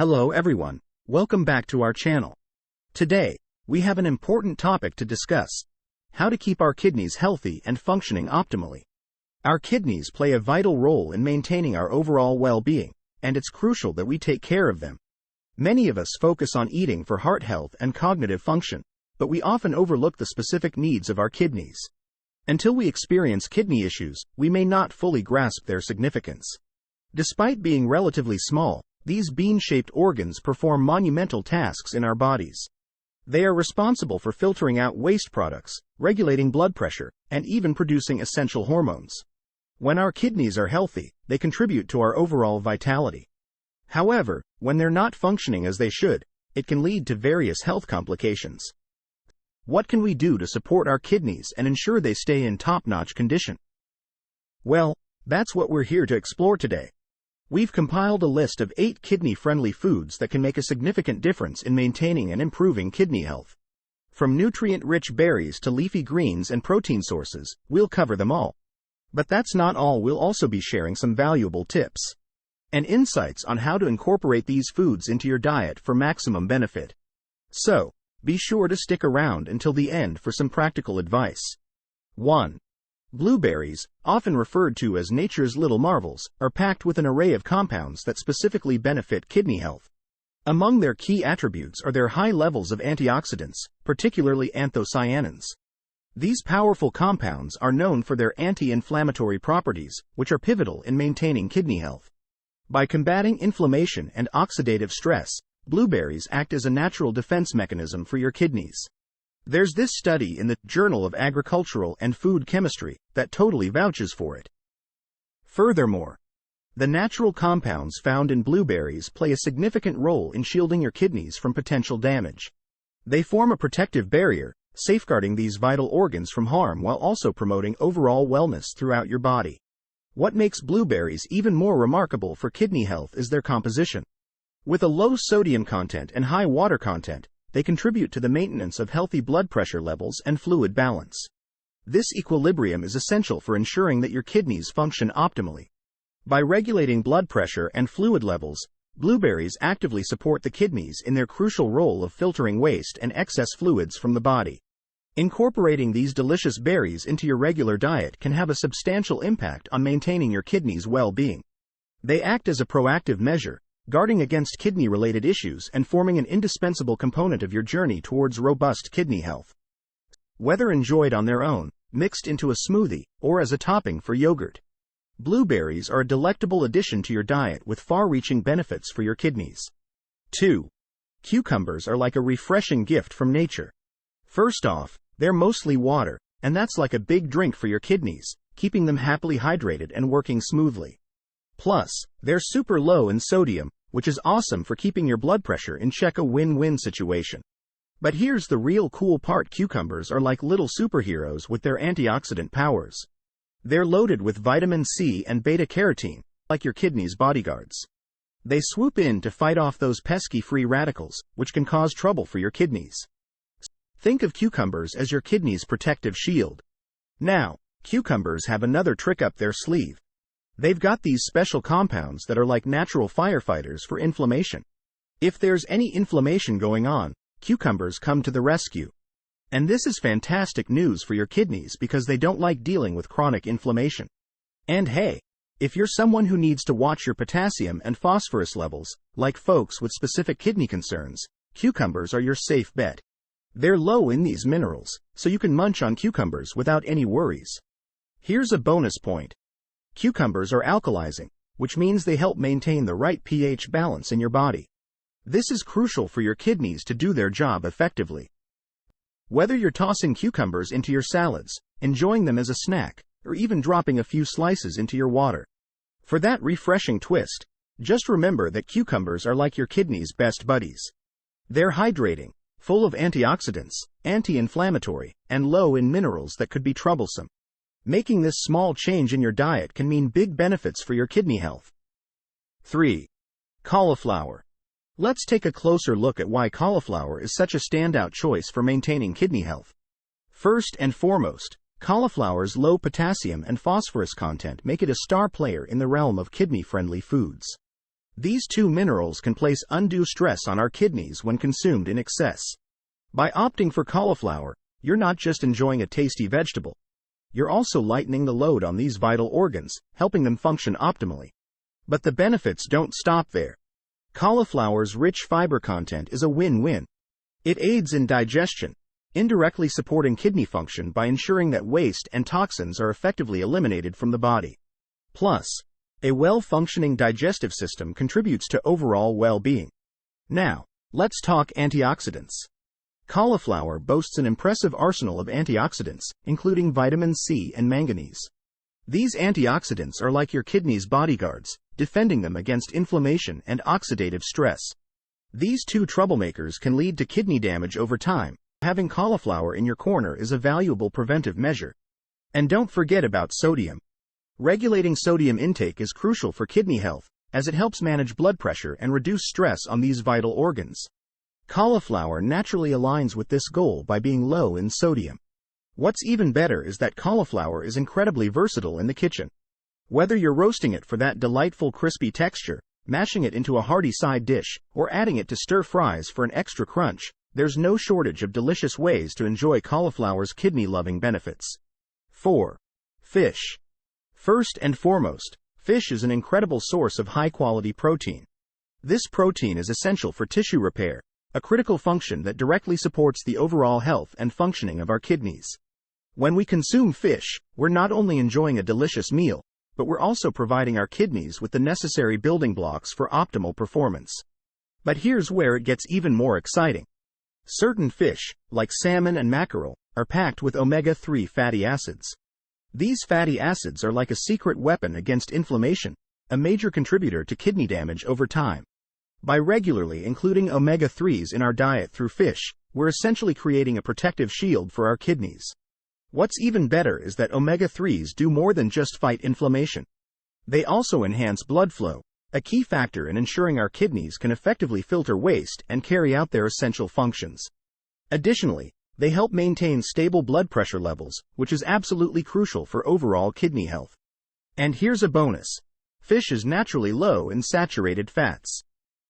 Hello everyone, welcome back to our channel. Today, we have an important topic to discuss: how to keep our kidneys healthy and functioning optimally. Our kidneys play a vital role in maintaining our overall well-being, and it's crucial that we take care of them. Many of us focus on eating for heart health and cognitive function, but we often overlook the specific needs of our kidneys. Until we experience kidney issues, we may not fully grasp their significance. Despite being relatively small, these bean-shaped organs perform monumental tasks in our bodies. They are responsible for filtering out waste products, regulating blood pressure, and even producing essential hormones. When our kidneys are healthy, they contribute to our overall vitality. However, when they're not functioning as they should, it can lead to various health complications. What can we do to support our kidneys and ensure they stay in top-notch condition? Well, that's what we're here to explore today. We've compiled a list of 8 kidney-friendly foods that can make a significant difference in maintaining and improving kidney health. From nutrient-rich berries to leafy greens and protein sources, we'll cover them all. But that's not all. We'll also be sharing some valuable tips and insights on how to incorporate these foods into your diet for maximum benefit. So, be sure to stick around until the end for some practical advice. 1. Blueberries, often referred to as nature's little marvels, are packed with an array of compounds that specifically benefit kidney health. Among their key attributes are their high levels of antioxidants, particularly anthocyanins. These powerful compounds are known for their anti-inflammatory properties, which are pivotal in maintaining kidney health. By combating inflammation and oxidative stress, blueberries act as a natural defense mechanism for your kidneys. There's this study in the Journal of Agricultural and Food Chemistry that totally vouches for it. Furthermore, the natural compounds found in blueberries play a significant role in shielding your kidneys from potential damage. They form a protective barrier, safeguarding these vital organs from harm while also promoting overall wellness throughout your body. What makes blueberries even more remarkable for kidney health is their composition. With a low sodium content and high water content, they contribute to the maintenance of healthy blood pressure levels and fluid balance. This equilibrium is essential for ensuring that your kidneys function optimally. By regulating blood pressure and fluid levels, blueberries actively support the kidneys in their crucial role of filtering waste and excess fluids from the body. Incorporating these delicious berries into your regular diet can have a substantial impact on maintaining your kidneys' well-being. They act as a proactive measure, guarding against kidney-related issues and forming an indispensable component of your journey towards robust kidney health. Whether enjoyed on their own, mixed into a smoothie, or as a topping for yogurt, blueberries are a delectable addition to your diet with far-reaching benefits for your kidneys. 2. Cucumbers are like a refreshing gift from nature. First off, they're mostly water, and that's like a big drink for your kidneys, keeping them happily hydrated and working smoothly. Plus, they're super low in sodium, which is awesome for keeping your blood pressure in check, a win-win situation. But here's the real cool part: cucumbers are like little superheroes with their antioxidant powers. They're loaded with vitamin C and beta-carotene, like your kidneys' bodyguards. They swoop in to fight off those pesky free radicals, which can cause trouble for your kidneys. Think of cucumbers as your kidneys' protective shield. Now, cucumbers have another trick up their sleeve. They've got these special compounds that are like natural firefighters for inflammation. If there's any inflammation going on, cucumbers come to the rescue. And this is fantastic news for your kidneys because they don't like dealing with chronic inflammation. And hey, if you're someone who needs to watch your potassium and phosphorus levels, like folks with specific kidney concerns, cucumbers are your safe bet. They're low in these minerals, so you can munch on cucumbers without any worries. Here's a bonus point. Cucumbers are alkalizing, which means they help maintain the right pH balance in your body. This is crucial for your kidneys to do their job effectively. Whether you're tossing cucumbers into your salads, enjoying them as a snack, or even dropping a few slices into your water, for that refreshing twist, just remember that cucumbers are like your kidneys' best buddies. They're hydrating, full of antioxidants, anti-inflammatory, and low in minerals that could be troublesome. Making this small change in your diet can mean big benefits for your kidney health. 3. Cauliflower. Let's take a closer look at why cauliflower is such a standout choice for maintaining kidney health. First and foremost, cauliflower's low potassium and phosphorus content make it a star player in the realm of kidney-friendly foods. These two minerals can place undue stress on our kidneys when consumed in excess. By opting for cauliflower, you're not just enjoying a tasty vegetable. You're also lightening the load on these vital organs, helping them function optimally. But the benefits don't stop there. Cauliflower's rich fiber content is a win-win. It aids in digestion, indirectly supporting kidney function by ensuring that waste and toxins are effectively eliminated from the body. Plus, a well-functioning digestive system contributes to overall well-being. Now, let's talk antioxidants. Cauliflower boasts an impressive arsenal of antioxidants, including vitamin C and manganese. These antioxidants are like your kidney's bodyguards, defending them against inflammation and oxidative stress. These two troublemakers can lead to kidney damage over time. Having cauliflower in your corner is a valuable preventive measure. And don't forget about sodium. Regulating sodium intake is crucial for kidney health, as it helps manage blood pressure and reduce stress on these vital organs. Cauliflower naturally aligns with this goal by being low in sodium. What's even better is that cauliflower is incredibly versatile in the kitchen. Whether you're roasting it for that delightful crispy texture, mashing it into a hearty side dish, or adding it to stir fries for an extra crunch, there's no shortage of delicious ways to enjoy cauliflower's kidney-loving benefits. 4. Fish. First and foremost, fish is an incredible source of high-quality protein. This protein is essential for tissue repair, a critical function that directly supports the overall health and functioning of our kidneys. When we consume fish, we're not only enjoying a delicious meal, but we're also providing our kidneys with the necessary building blocks for optimal performance. But here's where it gets even more exciting. Certain fish, like salmon and mackerel, are packed with omega-3 fatty acids. These fatty acids are like a secret weapon against inflammation, a major contributor to kidney damage over time. By regularly including omega-3s in our diet through fish, we're essentially creating a protective shield for our kidneys. What's even better is that omega-3s do more than just fight inflammation. They also enhance blood flow, a key factor in ensuring our kidneys can effectively filter waste and carry out their essential functions. Additionally, they help maintain stable blood pressure levels, which is absolutely crucial for overall kidney health. And here's a bonus. Fish is naturally low in saturated fats.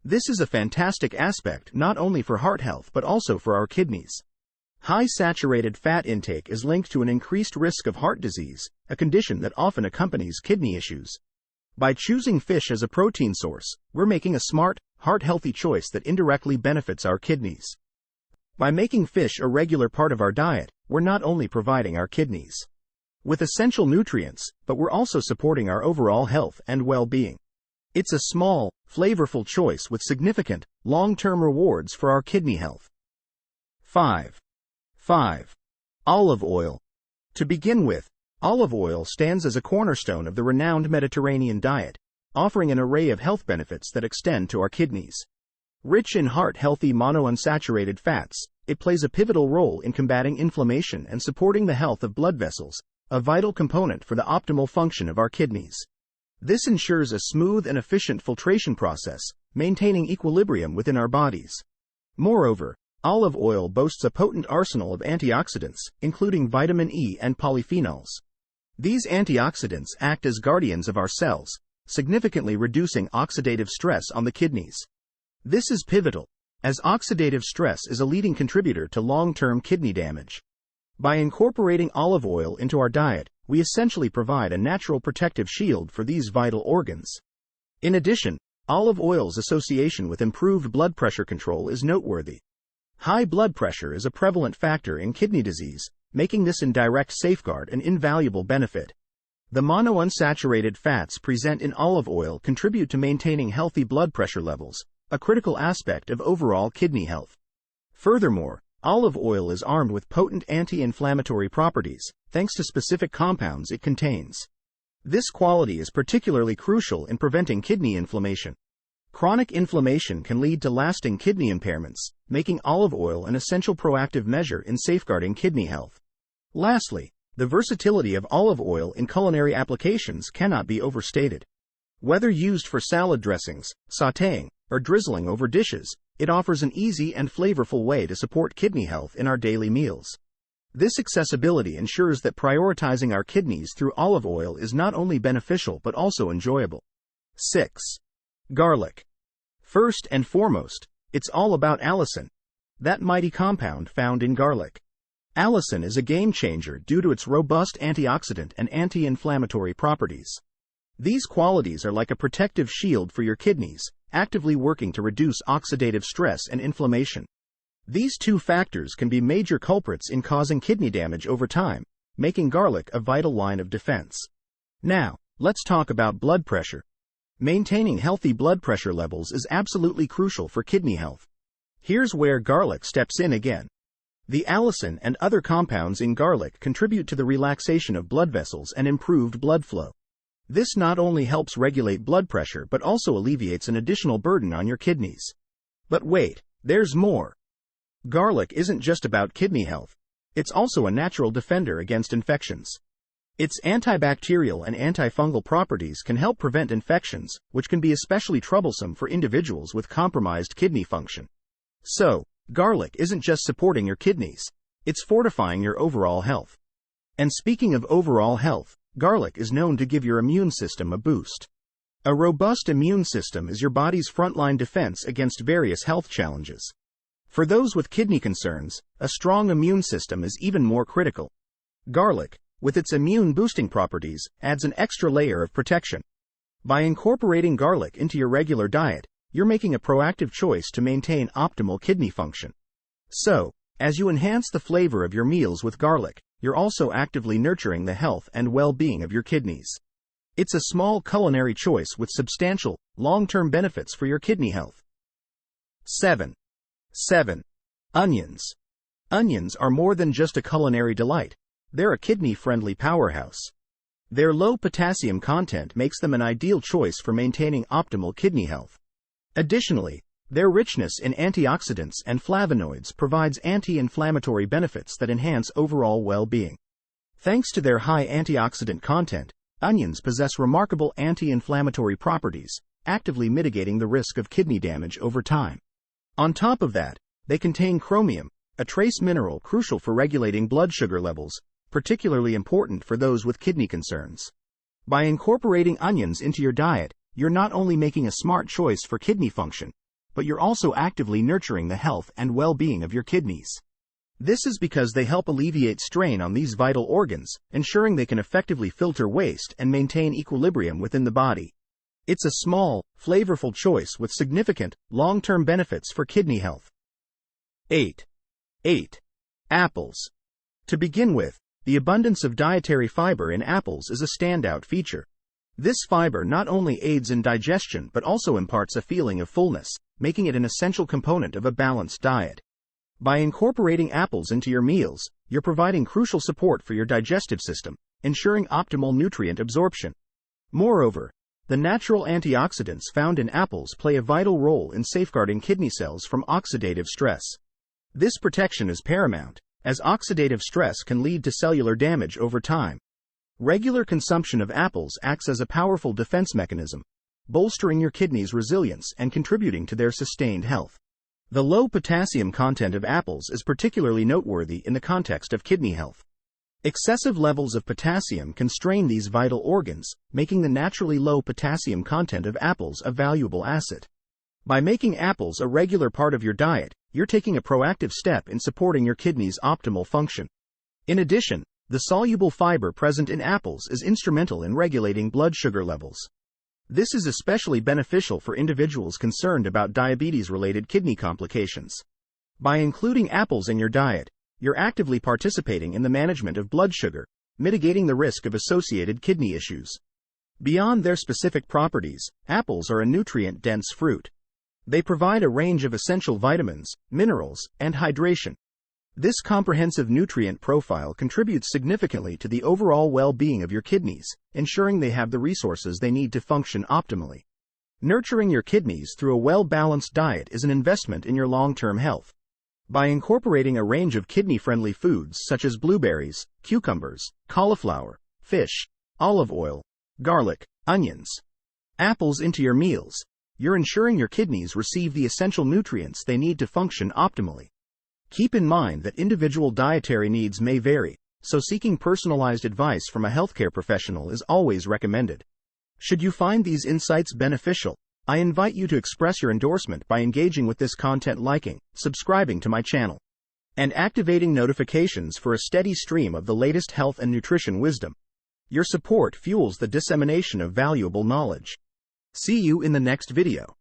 This is a fantastic aspect not only for heart health but also for our kidneys. High saturated fat intake is linked to an increased risk of heart disease, a condition that often accompanies kidney issues. By choosing fish as a protein source, we're making a smart, heart-healthy choice that indirectly benefits our kidneys. By making fish a regular part of our diet, we're not only providing our kidneys with essential nutrients, but we're also supporting our overall health and well-being. It's a small, flavorful choice with significant, long-term rewards for our kidney health. 5. Olive oil. To begin with, olive oil stands as a cornerstone of the renowned Mediterranean diet, offering an array of health benefits that extend to our kidneys. Rich in heart-healthy monounsaturated fats, it plays a pivotal role in combating inflammation and supporting the health of blood vessels, a vital component for the optimal function of our kidneys. This ensures a smooth and efficient filtration process, maintaining equilibrium within our bodies. Moreover, olive oil boasts a potent arsenal of antioxidants, including vitamin E and polyphenols. These antioxidants act as guardians of our cells, significantly reducing oxidative stress on the kidneys. This is pivotal, as oxidative stress is a leading contributor to long-term kidney damage. By incorporating olive oil into our diet, we essentially provide a natural protective shield for these vital organs. In addition, olive oil's association with improved blood pressure control is noteworthy. High blood pressure is a prevalent factor in kidney disease, making this indirect safeguard an invaluable benefit. The monounsaturated fats present in olive oil contribute to maintaining healthy blood pressure levels, a critical aspect of overall kidney health. Furthermore, olive oil is armed with potent anti-inflammatory properties, thanks to specific compounds it contains. This quality is particularly crucial in preventing kidney inflammation. Chronic inflammation can lead to lasting kidney impairments, making olive oil an essential proactive measure in safeguarding kidney health. Lastly, the versatility of olive oil in culinary applications cannot be overstated. Whether used for salad dressings, sautéing, or drizzling over dishes, it offers an easy and flavorful way to support kidney health in our daily meals. This accessibility ensures that prioritizing our kidneys through olive oil is not only beneficial but also enjoyable. 6. Garlic. First and foremost, it's all about allicin, that mighty compound found in garlic. Allicin is a game changer due to its robust antioxidant and anti-inflammatory properties. These qualities are like a protective shield for your kidneys, actively working to reduce oxidative stress and inflammation. These two factors can be major culprits in causing kidney damage over time, making garlic a vital line of defense. Now, let's talk about blood pressure. Maintaining healthy blood pressure levels is absolutely crucial for kidney health. Here's where garlic steps in again. The allicin and other compounds in garlic contribute to the relaxation of blood vessels and improved blood flow. This not only helps regulate blood pressure but also alleviates an additional burden on your kidneys. But wait, there's more. Garlic isn't just about kidney health. It's also a natural defender against infections. Its antibacterial and antifungal properties can help prevent infections, which can be especially troublesome for individuals with compromised kidney function. So, garlic isn't just supporting your kidneys, it's fortifying your overall health. And speaking of overall health, garlic is known to give your immune system a boost. A robust immune system is your body's frontline defense against various health challenges. For those with kidney concerns, a strong immune system is even more critical. Garlic, with its immune-boosting properties, adds an extra layer of protection. By incorporating garlic into your regular diet, you're making a proactive choice to maintain optimal kidney function. So, as you enhance the flavor of your meals with garlic, you're also actively nurturing the health and well-being of your kidneys. It's a small culinary choice with substantial, long-term benefits for your kidney health. 7. Onions. Onions are more than just a culinary delight. They're a kidney-friendly powerhouse. Their low potassium content makes them an ideal choice for maintaining optimal kidney health. Additionally, their richness in antioxidants and flavonoids provides anti-inflammatory benefits that enhance overall well-being. Thanks to their high antioxidant content, onions possess remarkable anti-inflammatory properties, actively mitigating the risk of kidney damage over time. On top of that, they contain chromium, a trace mineral crucial for regulating blood sugar levels, particularly important for those with kidney concerns. By incorporating onions into your diet, you're not only making a smart choice for kidney function, but you're also actively nurturing the health and well-being of your kidneys. This is because they help alleviate strain on these vital organs, ensuring they can effectively filter waste and maintain equilibrium within the body. It's a small, flavorful choice with significant, long-term benefits for kidney health. 8. Apples. To begin with, the abundance of dietary fiber in apples is a standout feature. This fiber not only aids in digestion but also imparts a feeling of fullness, making it an essential component of a balanced diet. By incorporating apples into your meals, you're providing crucial support for your digestive system, ensuring optimal nutrient absorption. Moreover, the natural antioxidants found in apples play a vital role in safeguarding kidney cells from oxidative stress. This protection is paramount, as oxidative stress can lead to cellular damage over time. Regular consumption of apples acts as a powerful defense mechanism, bolstering your kidneys' resilience and contributing to their sustained health. The low potassium content of apples is particularly noteworthy in the context of kidney health. Excessive levels of potassium can strain these vital organs, making the naturally low potassium content of apples a valuable asset. By making apples a regular part of your diet, you're taking a proactive step in supporting your kidneys' optimal function. In addition, the soluble fiber present in apples is instrumental in regulating blood sugar levels. This is especially beneficial for individuals concerned about diabetes-related kidney complications. By including apples in your diet, you're actively participating in the management of blood sugar, mitigating the risk of associated kidney issues. Beyond their specific properties, apples are a nutrient-dense fruit. They provide a range of essential vitamins, minerals, and hydration. This comprehensive nutrient profile contributes significantly to the overall well-being of your kidneys, ensuring they have the resources they need to function optimally. Nurturing your kidneys through a well-balanced diet is an investment in your long-term health. By incorporating a range of kidney-friendly foods such as blueberries, cucumbers, cauliflower, fish, olive oil, garlic, onions, apples into your meals, you're ensuring your kidneys receive the essential nutrients they need to function optimally. Keep in mind that individual dietary needs may vary, so seeking personalized advice from a healthcare professional is always recommended. Should you find these insights beneficial, I invite you to express your endorsement by engaging with this content, liking, subscribing to my channel, and activating notifications for a steady stream of the latest health and nutrition wisdom. Your support fuels the dissemination of valuable knowledge. See you in the next video.